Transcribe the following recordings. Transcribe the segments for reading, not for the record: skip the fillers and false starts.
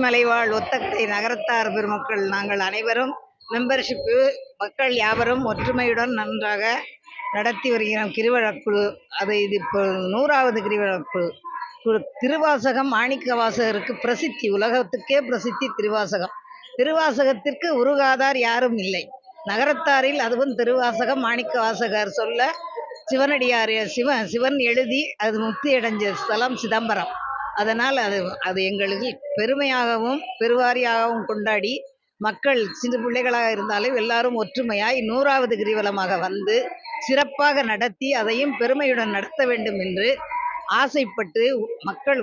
மலைவாழ் ஒத்தக்கடை நகரத்தார் பெருமக்கள் நாங்கள் அனைவரும் மெம்பர்ஷிப்பு மக்கள் யாவரும் ஒற்றுமையுடன் நன்றாக நடத்தி வருகிறோம் கிரிவலக்குழு. இது இப்போ 100வது கிரிவலக்குழு. திருவாசகம் மாணிக்க வாசகருக்கு பிரசித்தி, உலகத்துக்கே பிரசித்தி திருவாசகம். திருவாசகத்திற்கு உருகாதார் யாரும் இல்லை நகரத்தாரில். அதுவும் திருவாசகம் மாணிக்க வாசகர் சொல்ல சிவனடியார் சிவன் எழுதி அது முக்தி அடைஞ்ச ஸ்தலம் சிதம்பரம். அதனால் அது எங்களுக்கு பெருமையாகவும் பெருவாரியாகவும் கொண்டாடி மக்கள் சிறு பிள்ளைகளாக இருந்தாலும் எல்லாரும் ஒற்றுமையாய் 100வது கிரிவலமாக வந்து சிறப்பாக நடத்தி அதையும் பெருமையுடன் நடத்த வேண்டும் என்று ஆசைப்பட்டு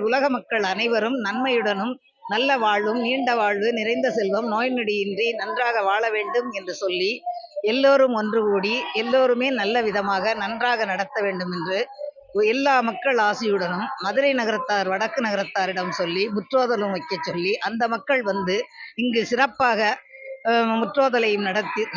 உலக மக்கள் அனைவரும் நன்மையுடனும் நல்ல வாழ்வும் நீண்ட வாழ்வு நிறைந்த செல்வம் நோய் நொடியின்றி நன்றாக வாழ வேண்டும் என்று சொல்லி எல்லோரும் ஒன்று கூடி எல்லோருமே நல்ல விதமாக நன்றாக நடத்த வேண்டும் என்று எல்லா மக்கள் ஆசையுடனும் மதுரை நகரத்தார் வடக்கு நகரத்தாரிடம் சொல்லி முற்றோதலும் வைக்க சொல்லி அந்த மக்கள் வந்து இங்கு சிறப்பாக முற்றோதலையும்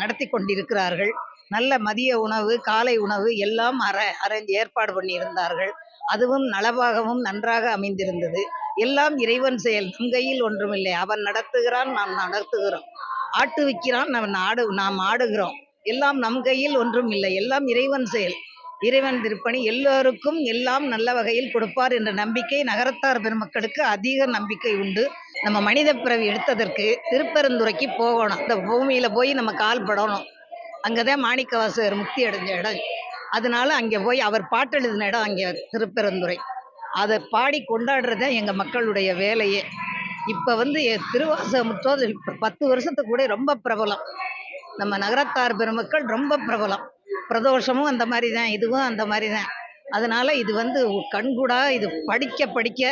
நடத்தி கொண்டிருக்கிறார்கள். நல்ல மதிய உணவு காலை உணவு எல்லாம் அரேஞ்ச் ஏற்பாடு பண்ணியிருந்தார்கள். அதுவும் நலவாகவும் நன்றாக அமைந்திருந்தது. எல்லாம் இறைவன் செயல், நம் கையில் ஒன்றுமில்லை. அவன் நடத்துகிறான், நாம் நடத்துகிறோம். ஆட்டு விற்கிறான், நாம் ஆடுகிறோம். எல்லாம் நம் கையில் ஒன்றும் இல்லை, எல்லாம் இறைவன் செயல், இறைவன் திருப்பணி. எல்லோருக்கும் எல்லாம் நல்ல வகையில் கொடுப்பார் என்ற நம்பிக்கை நகரத்தார் பெருமக்களுக்கு அதிக நம்பிக்கை உண்டு. நம்ம மனித பிறவி எடுத்ததற்கு திருப்பெருந்துறைக்கு போகணும். அந்த பூமியில போய் நம்ம கால் படணும். அங்கதான் மாணிக்க வாசகர் முக்தி அடைஞ்ச இடம். அதனால அங்கே போய் அவர் பாட்டு எழுதின இடம் அங்கே திருப்பெருந்துறை. அதை பாடி கொண்டாடுறது எங்கள் மக்களுடைய வேலையே. இப்போ திருவாசக முற்றோதல் 10 வருஷத்துக்கு கூட ரொம்ப பிரபலம். நம்ம நகரத்தார் பெருமக்கள் ரொம்ப பிரபலம். பிரதோஷமும் அந்த மாதிரி தான், இதுவும் அந்த மாதிரி தான். அதனால இது கண்கூடா இது படிக்க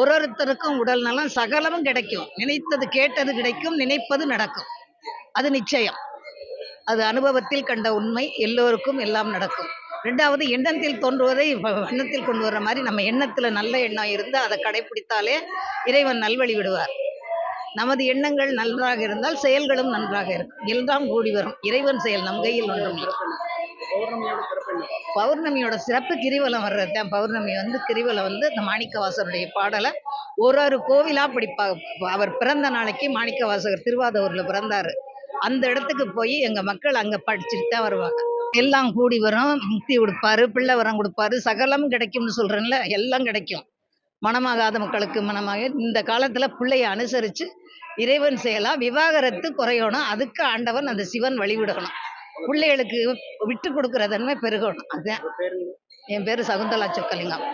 ஒருத்தருக்கும் உடல் நலம் சகலமும் கிடைக்கும். நினைத்தது கேட்டது கிடைக்கும், நினைப்பது நடக்கும். அது நிச்சயம், அது அனுபவத்தில் கண்ட உண்மை. எல்லோருக்கும் எல்லாம் நடக்கும். 2வது எண்ணத்தில் தோன்றுவதை எண்ணத்தில் கொண்டு வர்ற மாதிரி நம்ம எண்ணத்தில் நல்ல எண்ணம் இருந்து அதை கடைபிடித்தாலே இறைவன் நல்வழி விடுவார். நமது எண்ணங்கள் நன்றாக இருந்தால் செயல்களும் நன்றாக இருக்கும். எல்லாம் கூடி வரும். இறைவன் செயல், நம் கையில் ஒன்றும். பௌர்ணமியோட சிறப்பு கிரிவலம் வர்றது தான். பௌர்ணமி கிரிவலம் இந்த மாணிக்க வாசகருடைய பாடலை ஒரு கோவிலா படிப்பாங்க. அவர் பிறந்த நாளைக்கு மாணிக்க வாசகர் திருவாதூர்ல பிறந்தாரு. அந்த இடத்துக்கு போய் எங்க மக்கள் அங்க படிச்சுட்டு தான் வருவாங்க. எல்லாம் கூடி வரும். முக்தி கொடுப்பாரு, பிள்ளை வரம் கொடுப்பாரு, சகலம் கிடைக்கும்னு சொல்றேன்ல, எல்லாம் கிடைக்கும். மனமாகாத மக்களுக்கு மனமாக இந்த காலத்துல பிள்ளைய அனுசரிச்சு இறைவன் செயலா விவாகரத்து குறையணும். அதுக்கு ஆண்டவன் அந்த சிவன் வழிவிடணும். பிள்ளைகளுக்கு விட்டு கொடுக்குற தன்மை பெருகணும். அதுதான். என் பேரு சகுந்தலா சொக்கலிங்கம்.